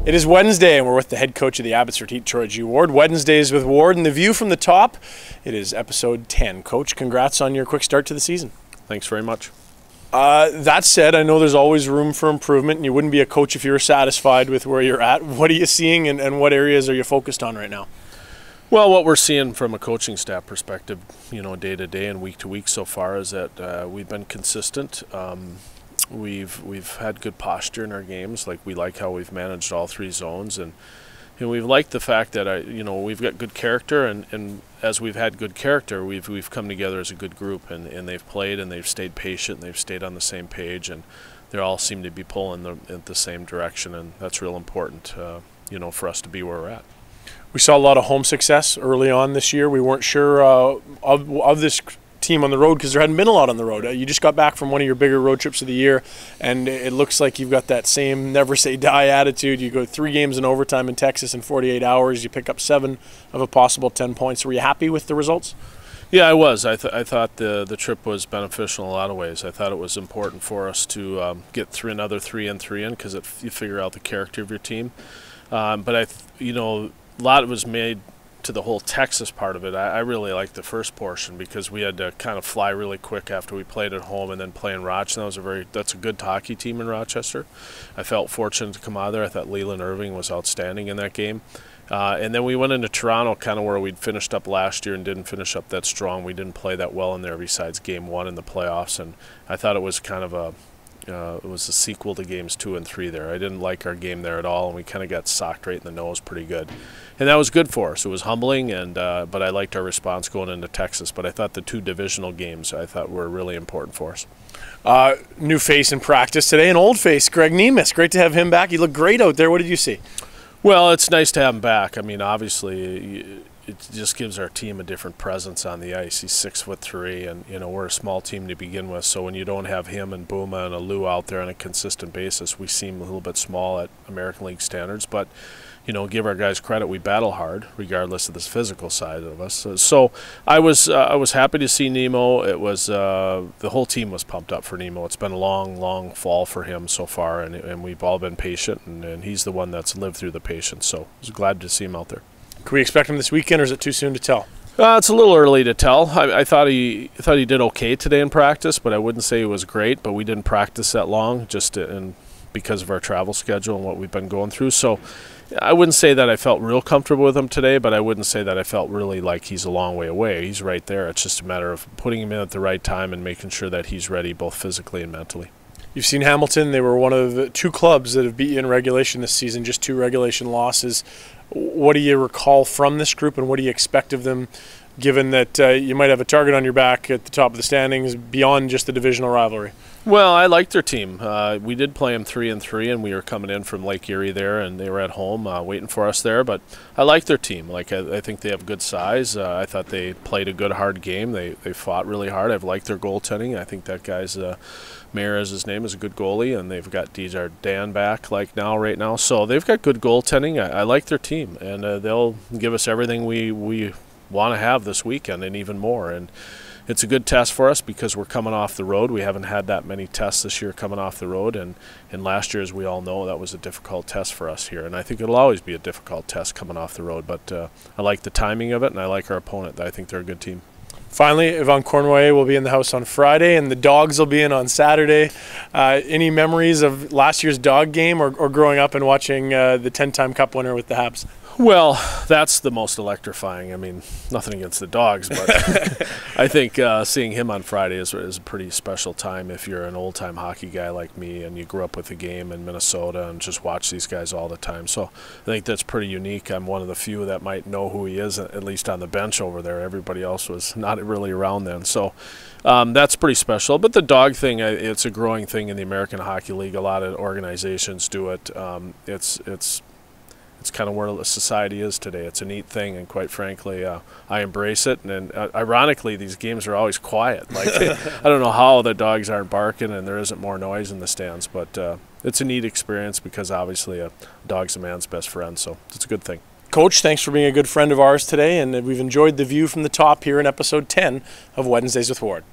It is Wednesday, and we're with the head coach of the Abbotsford, Troy G. Ward. Wednesdays with Ward, and the view from the top. It is episode 10. Coach, congrats on your quick start to the season. Thanks very much. That said, I know there's always room for improvement, and you wouldn't be a coach if you were satisfied with where you're at. What are you seeing, and what areas are you focused on right now? Well, what we're seeing from a coaching staff perspective, day to day and week to week so far, is that we've been consistent. We've had good posture in our games. Like, we like how we've managed all three zones, and we've liked the fact that we've got good character, and as we've had good character, we've come together as a good group, and they've played and they've stayed patient and they've stayed on the same page, and they all seem to be pulling in the same direction, and that's real important, for us to be where we're at. We saw a lot of home success early on this year. We weren't sure of this team on the road because there hadn't been a lot on the road. You just got back from one of your bigger road trips of the year, and it looks like you've got that same never say die attitude. You go 3 games in overtime in Texas in 48 hours. You pick up 7 of a possible 10 points. Were you happy with the results? Yeah, I was. I thought the trip was beneficial in a lot of ways. I thought it was important for us to get another 3 and 3 in because you figure out the character of your team. But a lot was made to the whole Texas part of it. I really liked the first portion because we had to kind of fly really quick after we played at home and then play in Rochester. That's a good hockey team in Rochester. I felt fortunate to come out of there. I thought Leland Irving was outstanding in that game. And then we went into Toronto, kind of where we'd finished up last year and didn't finish up that strong. We didn't play that well in there besides Game 1 in the playoffs, and I thought it was kind of it was a sequel to games 2 and 3 there. I didn't like our game there at all, and we kind of got socked right in the nose pretty good. And that was good for us. It was humbling, but I liked our response going into Texas. But I thought the 2 divisional games were really important for us. New face in practice today, an old face, Greg Nemes. Great to have him back. He looked great out there. What did you see? Well, it's nice to have him back. I mean, obviously, it just gives our team a different presence on the ice. He's 6'3", and we're a small team to begin with. So when you don't have him and Bouma and Alou out there on a consistent basis, we seem a little bit small at American League standards. But give our guys credit. We battle hard, regardless of this physical side of us. So I was happy to see Nemo. It was the whole team was pumped up for Nemo. It's been a long, long fall for him so far, and we've all been patient, and he's the one that's lived through the patience. So I was glad to see him out there. Can we expect him this weekend, or is it too soon to tell? It's a little early to tell. I thought he did okay today in practice, but I wouldn't say he was great. But we didn't practice that long, because of our travel schedule and what we've been going through. So I wouldn't say that I felt real comfortable with him today, but I wouldn't say that I felt really like he's a long way away. He's right there. It's just a matter of putting him in at the right time and making sure that he's ready both physically and mentally. You've seen Hamilton. They were one of the 2 clubs that have beat you in regulation this season, just 2 regulation losses. What do you recall from this group, and what do you expect of them, given that you might have a target on your back at the top of the standings beyond just the divisional rivalry? Well, I liked their team. We did play them 3 and 3, and we were coming in from Lake Erie there, and they were at home waiting for us there. But I like their team. I think they have good size. I thought they played a good, hard game. They fought really hard. I've liked their goaltending. I think that guy's Mayer, is his name, is a good goalie, and they've got Dan back right now. So they've got good goaltending. I like their team, and they'll give us everything we want to have this weekend and even more. And it's a good test for us because we're coming off the road. We haven't had that many tests this year coming off the road, and last year, as we all know, that was a difficult test for us here. And I think it'll always be a difficult test coming off the road, but I like the timing of it, and I like our opponent. I think they're a good team. Finally, Yvonne Cornway will be in the house on Friday, and the dogs will be in on Saturday. Any memories of last year's dog game or growing up and watching the 10-time Cup winner with the Habs? Well, that's the most electrifying. I mean, nothing against the dogs, but I think seeing him on Friday is a pretty special time if you're an old-time hockey guy like me and you grew up with the game in Minnesota and just watch these guys all the time. So I think that's pretty unique. I'm one of the few that might know who he is, at least on the bench over there. Everybody else was not really around then. So that's pretty special. But the dog thing, it's a growing thing in the American Hockey League. A lot of organizations do it. It's kind of where the society is today. It's a neat thing, and quite frankly, I embrace it. And ironically, these games are always quiet. I don't know how the dogs aren't barking and there isn't more noise in the stands, but it's a neat experience because obviously a dog's a man's best friend, so it's a good thing. Coach, thanks for being a good friend of ours today, and we've enjoyed the view from the top here in episode 10 of Wednesdays with Ward.